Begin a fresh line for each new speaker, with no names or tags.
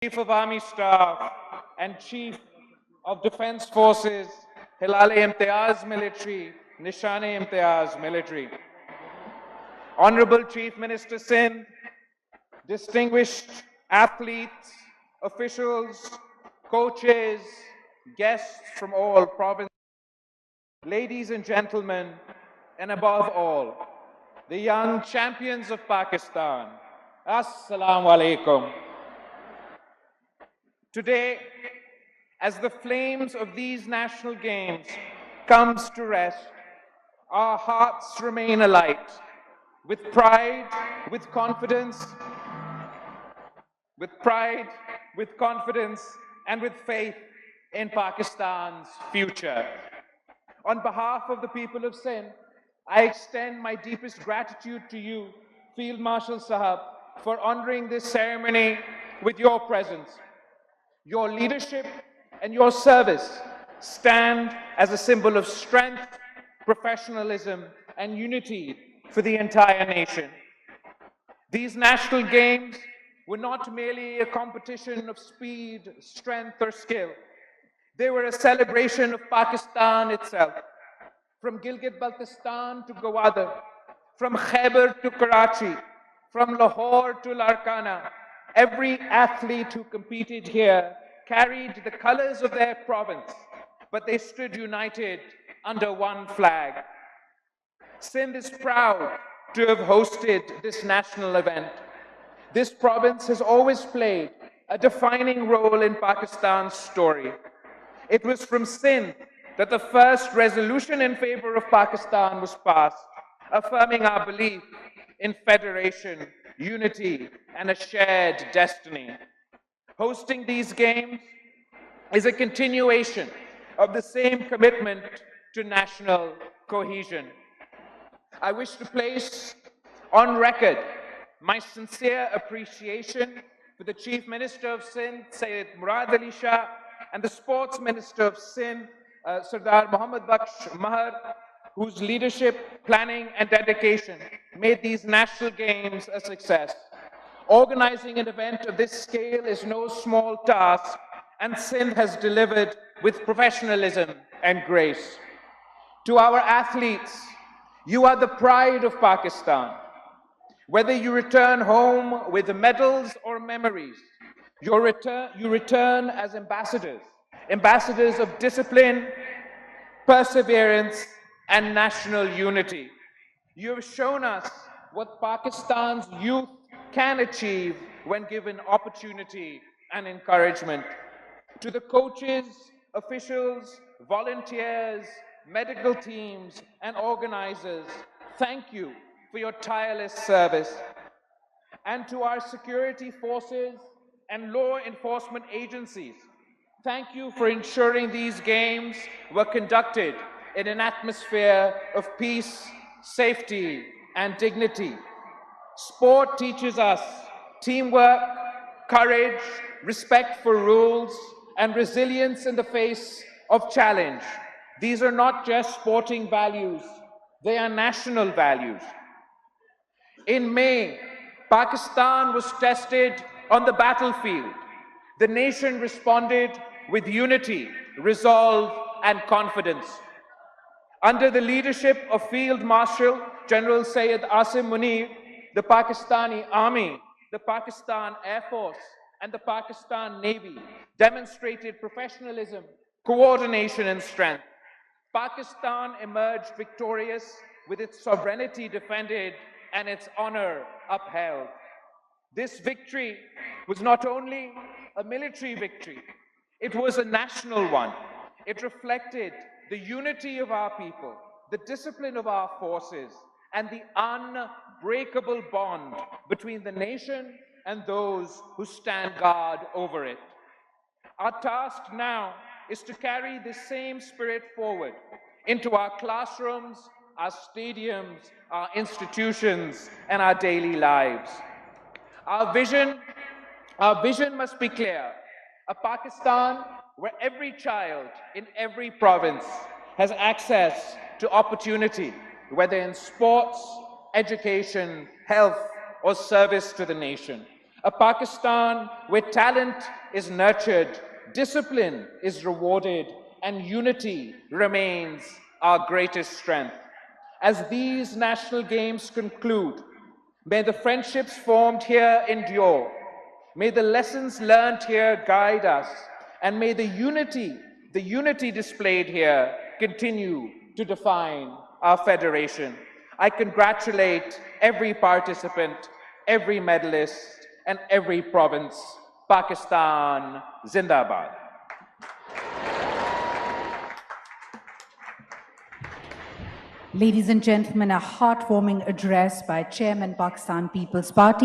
Chief of Army Staff and Chief of Defense Forces, Hilal-e-Imtiyaz Military, Nishan-e-Imtiyaz Military. Honorable Chief Minister Sindh, distinguished athletes, officials, coaches, guests from all provinces, ladies and gentlemen, and above all, the young champions of Pakistan, Assalamu alaikum. Today, as the flames of these national games comes to rest, our hearts remain alight with pride, with confidence, and with faith in Pakistan's future. On behalf of the people of Sindh, I extend my deepest gratitude to you, Field Marshal Sahab, for honoring this ceremony with your presence. Your leadership and your service stand as a symbol of strength, professionalism, and unity for the entire nation. These national games were not merely a competition of speed, strength, or skill. They were a celebration of Pakistan itself. From Gilgit-Baltistan to Gwadar, from Khyber to Karachi, from Lahore to Larkana, every athlete who competed here carried the colors of their province, but they stood united under one flag. Sindh is proud to have hosted this national event. This province has always played a defining role in Pakistan's story. It was from Sindh that the first resolution in favor of Pakistan was passed, affirming our belief in federation, unity, and a shared destiny. Hosting these games is a continuation of the same commitment to national cohesion. I wish to place on record my sincere appreciation for the Chief Minister of Sindh, Syed Murad Ali Shah, and the Sports Minister of Sindh, Sardar Mohammad Baksh Mahar, whose leadership, planning, and dedication made these national games a success. Organizing an event of this scale is no small task, and Sindh has delivered with professionalism and grace. To our athletes, you are the pride of Pakistan. Whether you return home with medals or memories, you return as ambassadors of discipline, perseverance, and national unity. You have shown us what Pakistan's youth can achieve when given opportunity and encouragement. To the coaches, officials, volunteers, medical teams, and organizers, thank you for your tireless service. And to our security forces and law enforcement agencies, thank you for ensuring these games were conducted in an atmosphere of peace, safety, and dignity. Sport teaches us teamwork, courage, respect for rules, and resilience in the face of challenge. These are not just sporting values, they are national values. In May, Pakistan was tested on the battlefield. The nation responded with unity, resolve, and confidence. Under the leadership of Field Marshal General Syed Asim Munir, the Pakistani Army, the Pakistan Air Force, and the Pakistan Navy demonstrated professionalism, coordination, and strength. Pakistan emerged victorious with its sovereignty defended and its honor upheld. This victory was not only a military victory, it was a national one. It reflected the unity of our people, the discipline of our forces, and the unbreakable bond between the nation and those who stand guard over it. Our task now is to carry this same spirit forward into our classrooms, our stadiums, our institutions, and our daily lives. Our vision must be clear: a Pakistan where every child in every province has access to opportunity, whether in sports, education, health, or service to the nation. A Pakistan where talent is nurtured, discipline is rewarded, and unity remains our greatest strength. As these national games conclude, may the friendships formed here endure, may the lessons learned here guide us, and may the unity displayed here continue to define our federation. I congratulate every participant, every medalist, and every province. Pakistan Zindabad.
Ladies and gentlemen, a heartwarming address by Chairman Pakistan People's Party.